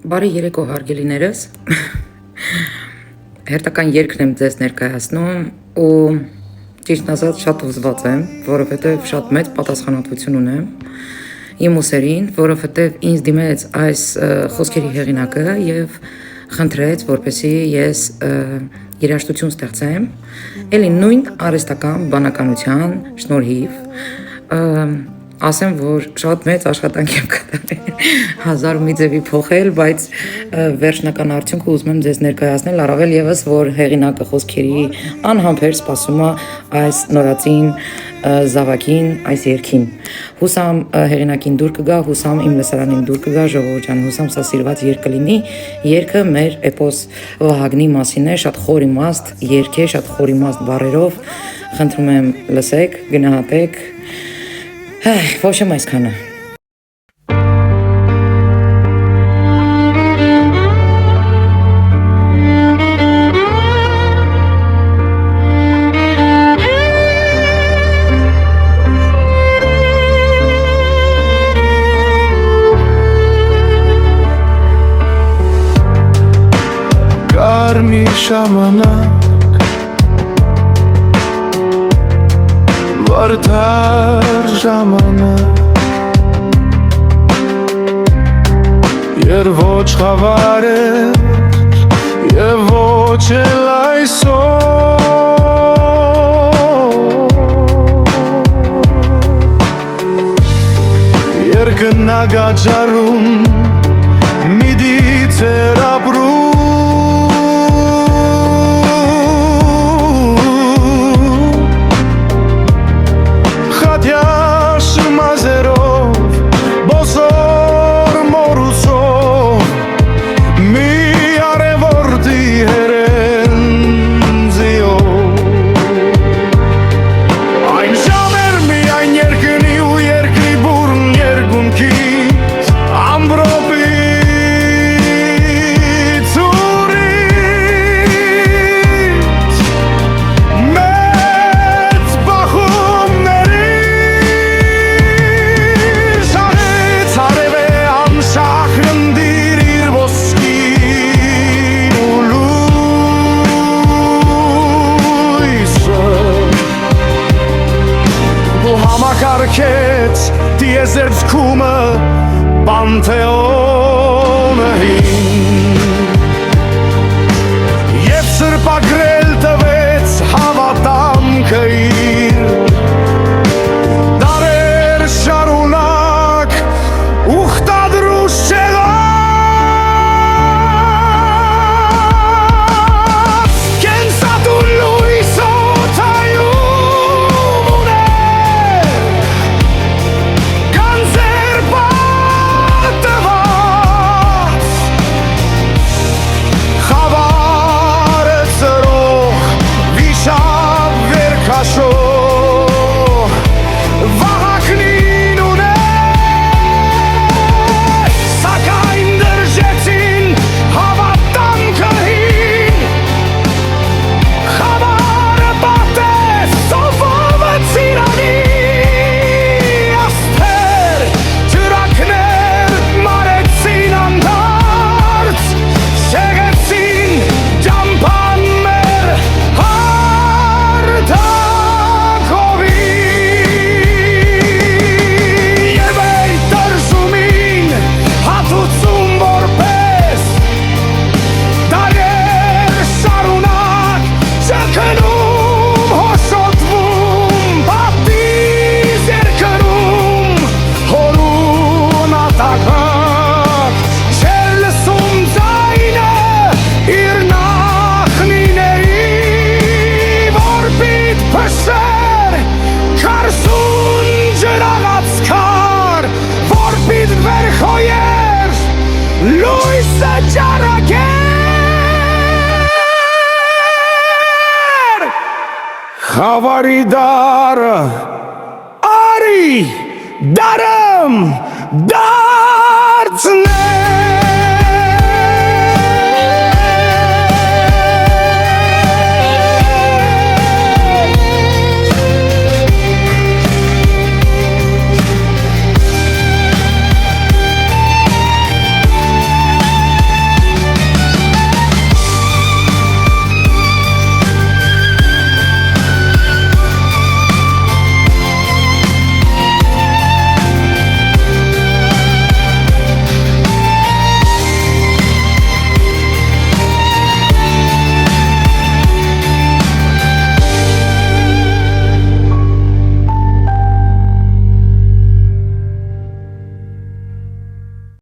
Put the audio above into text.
Բարի երեկո հարգելիներս, հերթական երգն եմ ձեզ ներկայացնում ու ճիշտն ասած շատ հուզված եմ, որովհետև շատ մեծ պատասխանատվություն ունեմ իմ ուսերին, որովհետև ինձ դիմեց այս խոսքերի հեղինակը եւ խնդրեց, որպեսզի ես երաժշտություն ստեղծեմ, էլի նույն արհեստական բանականության շնորհիվ ասեմ, որ շատ մեծ աշխատանք եմ կատարել, 1000 մի ձևի փոխել, բայց վերջնական արդյունքը ուզում եմ ձեզ ներկայացնել, առավել եւս, որ հեղինակը խոսքերի անհամբեր սպասում է այս նորածին զավակին, այս երգին։ Հուսամ հեղինակին դուր կգա, հուսամ իմ լսարանին դուր կգա, ժողովուրդ ջան, հուսամ սա սիրված երգ կլինի։ Երգը մեր էպոս Վահագնի մասին է, շատ խոր իմաստ երգ է, շատ խոր իմաստ բառերով։ Խնդրում եմ լսեք, գնահատեք։ Ոչ եմ այսքանը։ Կար մի ժամանակ Վարդար ժամանակ Եվ ոչ խավար էր Եվ ոչ էլ այսօր Երկնագաջարում միդից էր ապրում Համակարգեց տիեզերքումը Պանթեոնը հին Եվ սրպագրել տվեց հավատամքը իր Դարեր շարունակ ուխտադրուս չեղած Կենսատուն լույսոթայում Լույսը ճարակեր Խավարի դարը Արի դարëm դարձներ